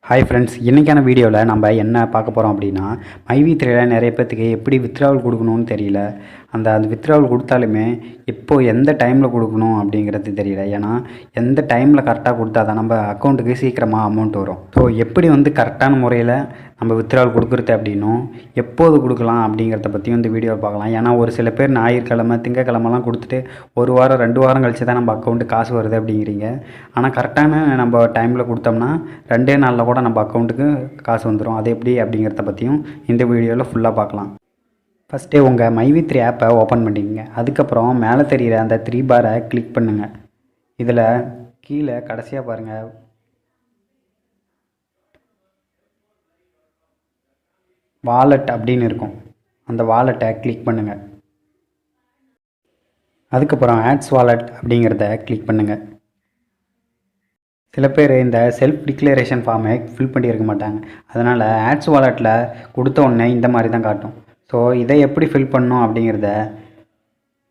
Hi friends, இன்றைக்கான வீடியோவில் நம்ம என்ன பார்க்க போகிறோம் அப்படின்னா, மைவி3ல நிறைய பேர்த்துக்கு எப்படி வித்ட்ராவல் கொடுக்கணும்னு தெரியல. அந்த வித்ட்ராவல் கொடுத்தாலுமே இப்போது எந்த டைமில் கொடுக்கணும் அப்படிங்கிறது தெரியல. ஏன்னா எந்த டைமில் கரெக்டாக கொடுத்தா தான் நம்ம அக்கௌண்ட்டுக்கு சீக்கிரமாக அமௌண்ட் வரும். ஸோ எப்படி கரெக்டான முறையில் நம்ம வித்ட்ராவல் கொடுக்குறது அப்படின்னும் எப்போது கொடுக்கலாம் அப்படிங்கிறத பற்றியும் இந்த வீடியோவில் பார்க்கலாம். ஏன்னா ஒரு சில பேர் ஞாயிற்றுக்கிழமை திங்கக்கிழமெல்லாம் கொடுத்துட்டு ஒரு வாரம் 2 வாரம் கழித்து தான் நம்ம அக்கௌண்ட்டு காசு வருது அப்படிங்கிறீங்க. ஆனால் கரெக்டான நம்ம டைமில் கொடுத்தோம்னா 2 நாளில் கூட நம்ம அக்கௌண்ட்டுக்கு காசு வந்துடும். அது எப்படி அப்படிங்கிறத பற்றியும் இந்த வீடியோவில் ஃபுல்லாக பார்க்கலாம். ஃபஸ்ட்டே உங்கள் மைவி3 ஆப்பை ஓப்பன் பண்ணிக்கங்க. அதுக்கப்புறம் மேலே தெரிகிற அந்த 3 பாரை கிளிக் பண்ணுங்கள். இதில் கீழே கடைசியாக பாருங்கள், வாலெட் அப்படின்னு இருக்கும். அந்த வாலெட்டை கிளிக் பண்ணுங்கள். அதுக்கப்புறம் ஆட்ஸ் வாலெட் அப்படிங்கிறத கிளிக் பண்ணுங்கள். சில பேர் இந்த செல்ஃப் டிக்ளரேஷன் ஃபார்மை ஃபில் பண்ணியிருக்க மாட்டாங்க. அதனால் ஆட்ஸ் வாலெட்டில் கொடுத்த உடனே இந்த மாதிரி தான் காட்டும். ஸோ இதை எப்படி ஃபில் பண்ணணும் அப்படிங்கிறத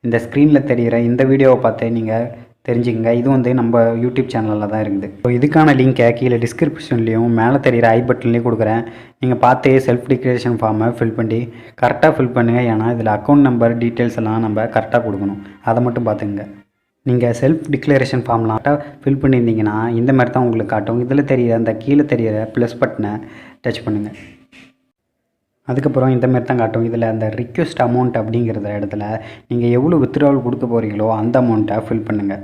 இந்த ஸ்க்ரீனில் தெரிகிற இந்த வீடியோவை பார்த்து நீங்கள் தெரிஞ்சுக்கங்க. இது நம்ம யூடியூப் சேனலில் தான் இருக்குது. ஸோ இதுக்கான லிங்க்கை கீழே டிஸ்கிரிப்ஷன்லேயும் மேலே தெரிகிற ஐ பட்டன்லேயும் கொடுக்குறேன். நீங்கள் பார்த்தே செல்ஃப் டிக்ளரேஷன் ஃபார்மை ஃபில் பண்ணி கரெக்டாக ஃபில் பண்ணுங்கள். ஏன்னா இதில் அக்கௌண்ட் நம்பர் டீட்டெயில்ஸ் எல்லாம் நம்ம கரெக்டாக கொடுக்கணும். அதை மட்டும் பார்த்துங்க. நீங்கள் செல்ஃப் டிக்ளரேஷன் ஃபார்ம்லாம் ஃபில் பண்ணியிருந்தீங்கன்னா இந்த மாதிரி தான் உங்களுக்கு காட்டும். இதில் தெரிகிற அந்த கீழே தெரிகிற ப்ளஸ் பட்டனை டச் பண்ணுங்கள். அதுக்கப்புறம் இந்த மாதிரி தான் காட்டும். இதில் அந்த ரிக்வெஸ்ட் அமௌண்ட் அப்படிங்கிறத இடத்துல நீங்கள் எவ்வளோ வித்ட்ராவல் கொடுக்க போகிறீங்களோ அந்த அமௌண்ட்டை ஃபில் பண்ணுங்கள்.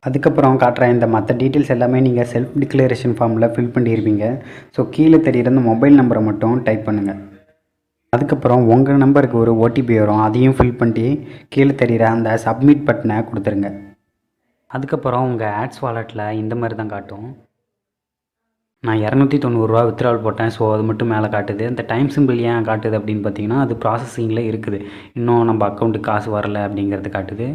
அதுக்கப்புறம் காட்டுற இந்த மற்ற டீட்டெயில்ஸ் எல்லாமே நீங்கள் செல்ஃப் டிக்ளரேஷன் ஃபார்மில் ஃபில் பண்ணியிருப்பீங்க. ஸோ கீழே தெரிகிற அந்த மொபைல் நம்பரை மட்டும் டைப் பண்ணுங்கள். அதுக்கப்புறம் உங்கள் நம்பருக்கு ஒரு ஓடிபி வரும். அதையும் ஃபில் பண்ணி கீழே தெரிகிற அந்த சப்மிட் பட்டனை கொடுத்துருங்க. அதுக்கப்புறம் உங்கள் ஆட்ஸ் வாலெட்டில் இந்த மாதிரி தான் காட்டும். நான் 290 வித்ட்ராவல் போட்டேன். ஸோ அது மட்டும் மேலே காட்டுது. இந்த டைம் சிம்பிள் ஏன் காட்டுது அப்படின்னு பார்த்தீங்கன்னா, அது ப்ராசஸிங்கில் இருக்குது. இன்னும் நம்ம அக்கௌண்ட்டுக்கு காசு வரல அப்படிங்கிறது காட்டுது.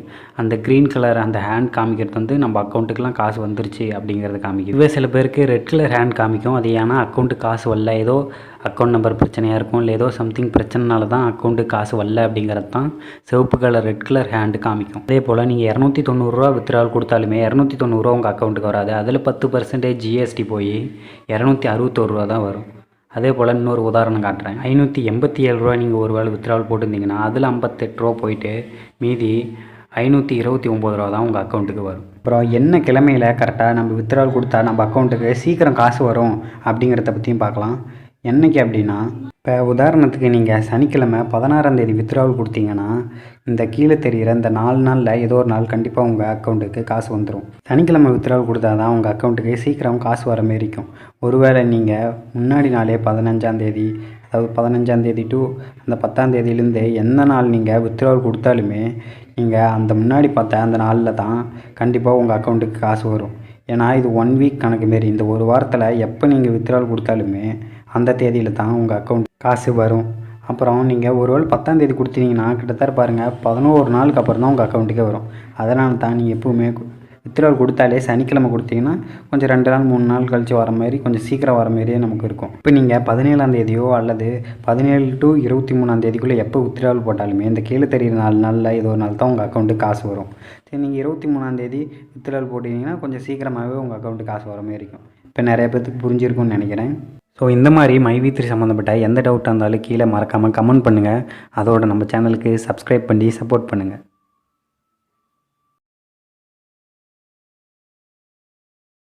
அந்த க்ரீன் கலர் அந்த ஹேண்ட் காமிக்கிறது நம்ம அக்கௌண்ட்டுக்கெலாம் காசு வந்துருச்சு அப்படிங்கிறது காமிக்குது. இதுவே சில பேருக்கு ரெட் கலர் ஹேண்ட் காமிக்கும். அது ஏன்னா அக்கௌண்ட்டுக்கு காசு வரல, ஏதோ அக்கௌண்ட் நம்பர் பிரச்சனையாக இருக்கும், இல்லை ஏதோ சம்திங் பிரச்சனைனால தான் அக்கௌண்ட்டுக்கு காசு வரல அப்படிங்கிறது தான் சிவப்பு கலர் ரெட் கலர் ஹேண்டு காமிக்கும். அதே போல் நீங்கள் 290 வித்ட்ராவல் கொடுத்தாலுமே 290 உங்கள் அக்கௌண்ட்டுக்கு வராது. அதில் 10% ஜிஎஸ்டி போய் 261 தான் வரும். அதே போல் இன்னொரு உதாரணம் காட்டுறேன். 587 நீங்கள் ஒரு வேளை வித்ட்ராவல் போட்டிருந்தீங்கன்னா அதில் 58 போயிட்டு மீதி 529 தான் உங்கள் அக்கௌண்ட்டுக்கு வரும். அப்புறம் என்ன கிழமையில் கரெக்டாக நம்ம வித்ட்ராவல் கொடுத்தா நம்ம அக்கௌண்ட்டுக்கு சீக்கிரம் காசு வரும் அப்படிங்கிறத பற்றியும் பார்க்கலாம். என்றைக்கு அப்படின்னா, இப்போ உதாரணத்துக்கு நீங்கள் சனிக்கிழமை 16ஆம் தேதி வித்ட்ராவல் கொடுத்தீங்கன்னா இந்த கீழே தெரிகிற இந்த 4 நாளில் ஏதோ ஒரு நாள் கண்டிப்பாக உங்கள் அக்கௌண்ட்டுக்கு காசு வந்துடும். சனிக்கிழமை வித்ட்ராவல் கொடுத்தா தான் உங்கள் அக்கௌண்ட்டுக்கு சீக்கிரம் காசு வர மாரி இருக்கும். ஒருவேளை நீங்கள் முன்னாடி நாளே 15ஆம் தேதி, அதாவது 15ஆம் தேதி டு அந்த 10ஆம் தேதியிலேருந்து எந்த நாள் நீங்கள் வித்ட்ராவல் கொடுத்தாலுமே நீங்கள் அந்த முன்னாடி பார்த்த அந்த நாளில் தான் கண்டிப்பாக உங்கள் அக்கௌண்ட்டுக்கு காசு வரும். ஏன்னா இது 1 வீக் கணக்கு மாரி. இந்த ஒரு வாரத்தில் எப்போ நீங்கள் வித்ட்ராவல் கொடுத்தாலுமே அந்த தேதியில் தான் உங்கள் அக்கௌண்ட் காசு வரும். அப்புறம் நீங்கள் ஒருவேளை 10ஆம் தேதி கொடுத்தீங்கன்னா கிட்டத்தட்ட பாருங்கள் 11 நாளுக்கு அப்புறம் தான் உங்கள் அக்கௌண்ட்டுக்கே வரும். அதனால தான் நீங்கள் எப்போவுமே வித்ட்ராவல் கொடுத்தாலே சனிக்கிழமை கொடுத்தீங்கன்னா கொஞ்சம் 2 நாள் 3 நாள் கழித்து வர மாதிரி கொஞ்சம் சீக்கிரம் வர மாதிரியே நமக்கு இருக்கும். இப்போ நீங்கள் 17ஆம் தேதியோ அல்லது 17 டு 23ஆம் தேதிக்குள்ளே எப்போ வித்ட்ராவல் போட்டாலுமே இந்த கீழே தெரிகிற 4 நாளில் ஏதோ ஒரு நாள் தான் உங்கள் அக்கௌண்ட்டுக்கு காசு வரும். சரி, நீங்கள் 23ஆம் தேதி வித்ட்ராவல் போட்டிங்கன்னா கொஞ்சம் சீக்கிரமாகவே உங்கள் அக்கௌண்ட்டுக்கு காசு வர மாதிரி இருக்கும். இப்போ நிறைய பேருக்கு புரிஞ்சிருக்கும்னு நினைக்கிறேன். ஸோ இந்த மாதிரி மைவி3 சம்மந்தப்பட்ட எந்த டவுட்டாக இருந்தாலும் கீழே மறக்காமல் கமெண்ட் பண்ணுங்கள். அதோட நம்ம சேனலுக்கு சப்ஸ்கிரைப் பண்ணி சப்போர்ட் பண்ணுங்கள்.